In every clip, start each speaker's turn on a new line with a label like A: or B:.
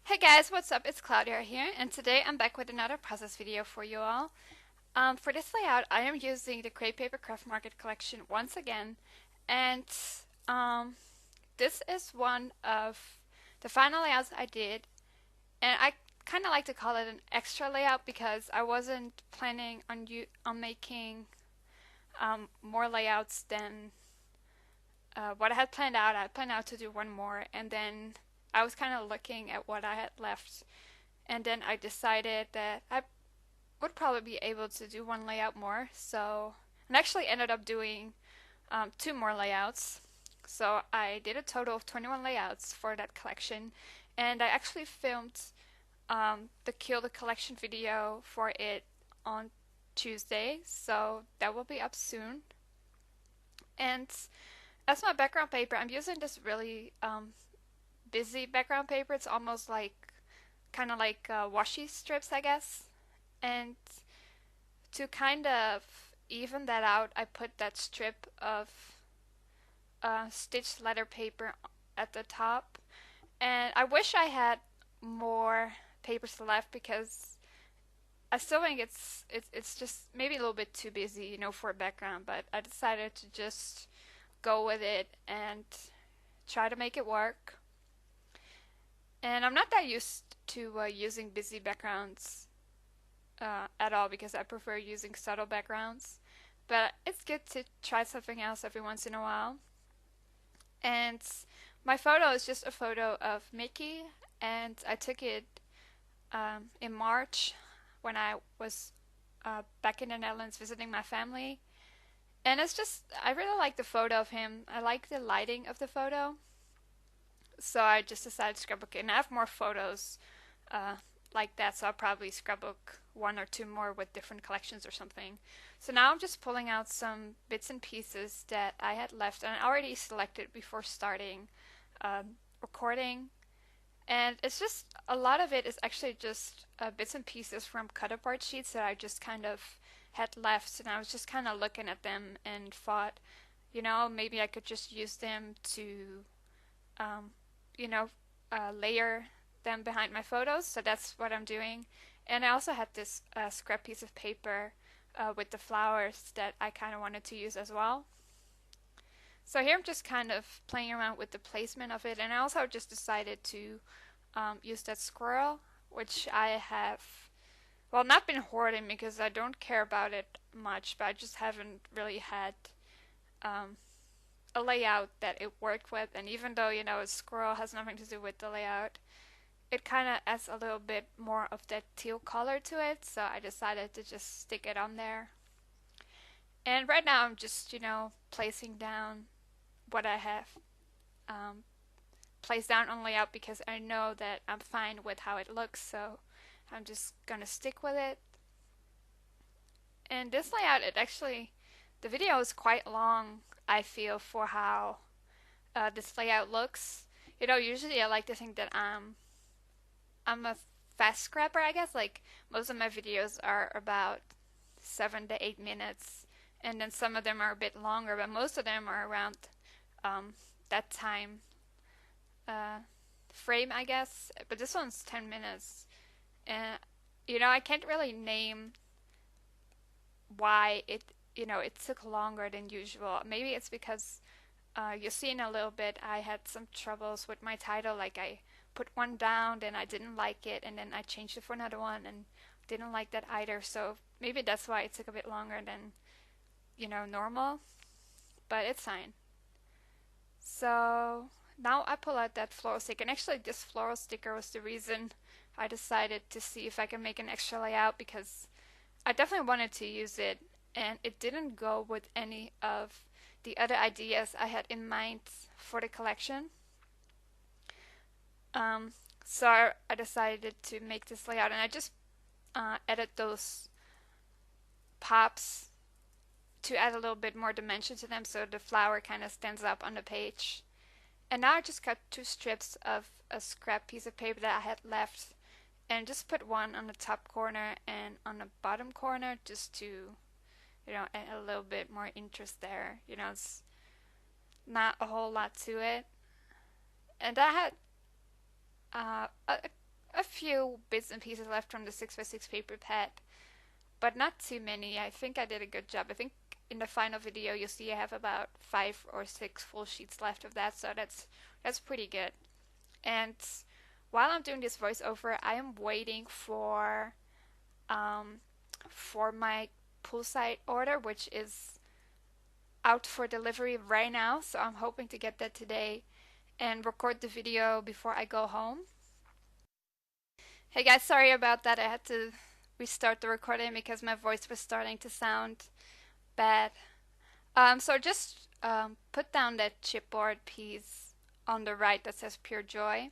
A: Hey guys, what's up? It's Claudia here, and today I'm back with another process video for you all. For this layout, I am using the Crepe Paper Craft Market collection once again, and um, this is one of the final layouts I did, and I kind of like to call it an extra layout because I wasn't planning on making more layouts than what I had planned out. I had planned out to do one more, and then I was kind of looking at what I had left. And then I decided that I would probably be able to do one layout more. So, and actually ended up doing two more layouts. So I did a total of 21 layouts for that collection. And I actually filmed the Kill the Collection video for it on Tuesday. So that will be up soon. And as my background paper, I'm using this really busy background paper. It's almost like kind of like washi strips, I guess. And to kind of even that out, I put that strip of stitched letter paper at the top. And I wish I had more papers left because I still think it's just maybe a little bit too busy, for a background. But I decided to just go with it and try to make it work. And I'm not that used to using busy backgrounds at all because I prefer using subtle backgrounds. But it's good to try something else every once in a while. And my photo is just a photo of Mickey, and I took it in March when I was back in the Netherlands visiting my family. And it's just, I really like the photo of him. I like the lighting of the photo. So I just decided to scrapbook it. And I have more photos uh, like that, so I'll probably scrapbook one or two more with different collections or something. So now I'm just pulling out some bits and pieces that I had left, and I already selected before starting recording. And it's just a lot of it is actually just bits and pieces from cut apart sheets that I just kind of had left, and I was just kind of looking at them and thought, maybe I could just use them to um, layer them behind my photos. So that's what I'm doing. And I also had this scrap piece of paper with the flowers that I kind of wanted to use as well. So here I'm just kind of playing around with the placement of it. And I also just decided to use that squirrel, which I have, well, not been hoarding because I don't care about it much, but I just haven't really had um, a layout that it worked with. And even though, a squirrel has nothing to do with the layout, it kind of adds a little bit more of that teal color to it. So I decided to just stick it on there. And right now I'm just, placing down what I have um, placed down on layout because I know that I'm fine with how it looks. So I'm just gonna stick with it. And this layout, the video is quite long, I feel, for how this layout looks. Usually I like to think that I'm a fast scrapper, I guess. Like most of my videos are about 7 to 8 minutes, and then some of them are a bit longer, but most of them are around that time uh, frame, I guess. But this one's 10 minutes, and I can't really name why it took longer than usual. Maybe it's because you'll see in a little bit I had some troubles with my title. Like I put one down, then I didn't like it, and then I changed it for another one and didn't like that either. So maybe that's why it took a bit longer than normal, but it's fine. So now I pull out that floral sticker, and actually this floral sticker was the reason I decided to see if I can make an extra layout because I definitely wanted to use it, and it didn't go with any of the other ideas I had in mind for the collection. Um, so I decided to make this layout, and I just added those pops to add a little bit more dimension to them so the flower kind of stands up on the page. And now I just cut two strips of a scrap piece of paper that I had left and just put one on the top corner and on the bottom corner just to, add a little bit more interest there. It's not a whole lot to it. And I had a few bits and pieces left from the 6x6 paper pad, but not too many. I think I did a good job. I think in the final video you'll see I have about 5 or 6 full sheets left of that, so that's pretty good. And while I'm doing this voiceover, I am waiting um, for my poolside order, which is out for delivery right now. So I'm hoping to get that today and record the video before I go home. Hey guys, sorry about that. I had to restart the recording because my voice was starting to sound bad. So just put down that chipboard piece on the right that says Pure Joy,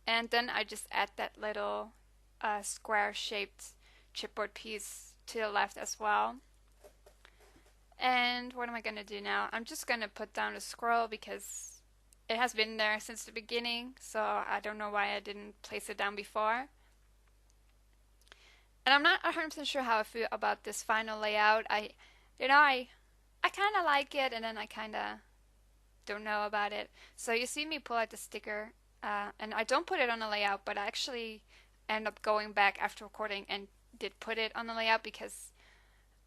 A: and then I just add that little square-shaped chipboard piece to the left as well. And what am I going to do now? I'm just going to put down a scroll because it has been there since the beginning, so I don't know why I didn't place it down before. And I'm not 100% sure how I feel about this final layout. I kind of like it, and then I kind of don't know about it. So you see me pull out the sticker, and I don't put it on the layout, but I actually end up going back after recording and did put it on the layout because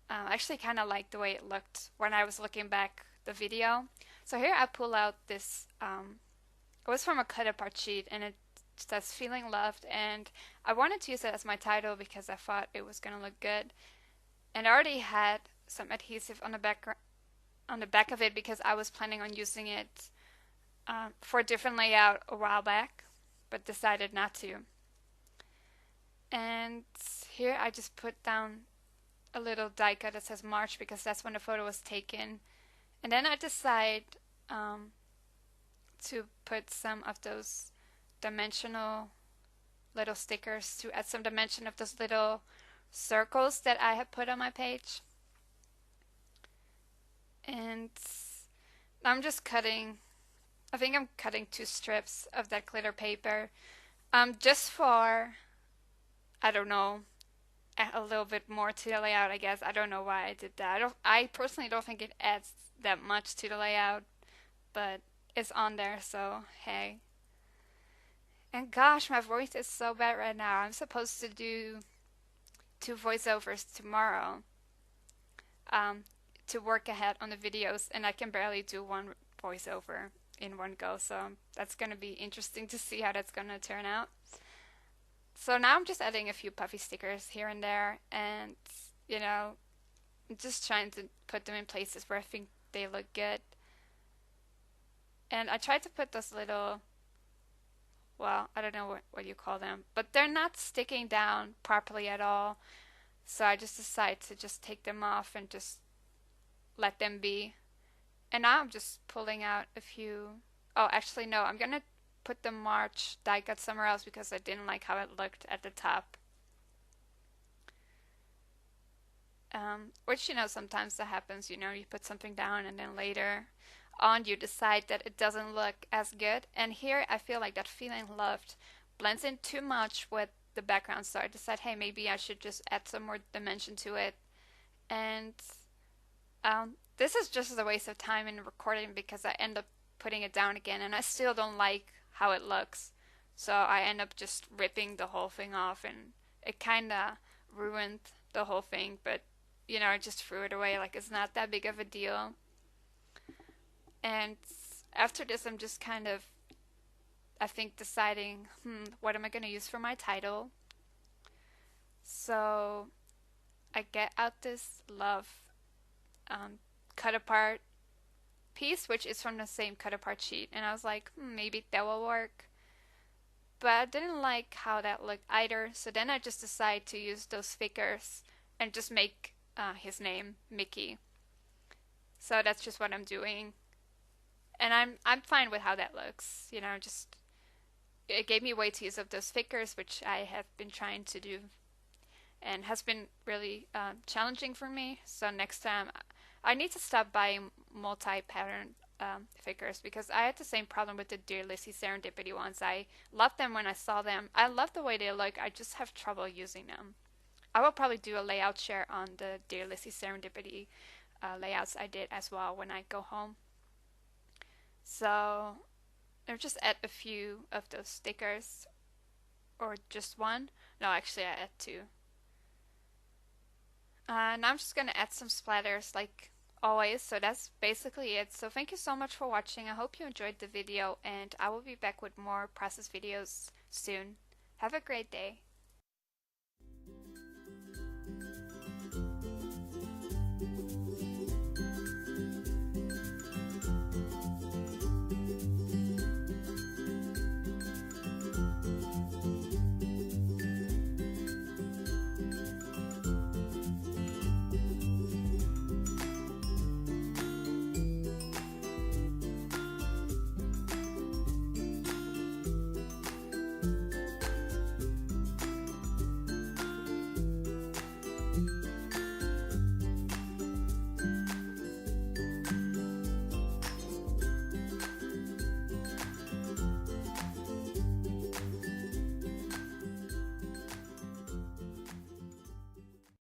A: I actually kind of liked the way it looked when I was looking back the video. So here I pull out this, it was from a cut apart sheet, and it says Feeling Loved, and I wanted to use it as my title because I thought it was gonna look good. And I already had some adhesive on the back of it because I was planning on using it for a different layout a while back, but decided not to. And here I just put down a little die cut that says March because that's when the photo was taken. And then I decide to put some of those dimensional little stickers to add some dimension of those little circles that I had put on my page. And I'm just cutting, I think I'm cutting 2 strips of that glitter paper just for, I don't know, a little bit more to the layout, I guess. I don't know why I did that. I personally don't think it adds that much to the layout, but it's on there, so hey. And gosh, my voice is so bad right now. I'm supposed to do 2 voiceovers tomorrow to work ahead on the videos, and I can barely do 1 voiceover in one go, so that's going to be interesting to see how that's going to turn out. So now I'm just adding a few puffy stickers here and there, and just trying to put them in places where I think they look good. And I tried to put those little, well, I don't know what you call them, but they're not sticking down properly at all. So I just decided to just take them off and just let them be. And now I'm just pulling out a few. Oh, actually, no, I'm gonna put the March die cut somewhere else because I didn't like how it looked at the top. Which, sometimes that happens, you put something down and then later on you decide that it doesn't look as good. And here I feel like that Feeling Loved blends in too much with the background, so I decided, hey, maybe I should just add some more dimension to it. And this is just a waste of time in recording because I end up putting it down again and I still don't like how it looks. So I end up just ripping the whole thing off, and it kind of ruined the whole thing, but I just threw it away like it's not that big of a deal. And after this I'm just kind of, I think, deciding, what am I going to use for my title? So I get out this Love cut apart piece, which is from the same cut apart sheet, and I was like, maybe that will work. But I didn't like how that looked either, so then I just decided to use those figures and just make his name Mickey. So that's just what I'm doing, and I'm fine with how that looks. Just it gave me a way to use up those figures, which I have been trying to do, and has been really challenging for me. So next time I need to stop buying multi-pattern figures because I had the same problem with the Dear Lizzie Serendipity ones. I loved them when I saw them. I love the way they look. I just have trouble using them. I will probably do a layout share on the Dear Lizzie Serendipity layouts I did as well when I go home. So I'll just add a few of those stickers. or just one. No, actually I add two. And I'm just gonna add some splatters like always. So that's basically it. So thank you so much for watching. I hope you enjoyed the video, and I will be back with more process videos soon. Have a great day.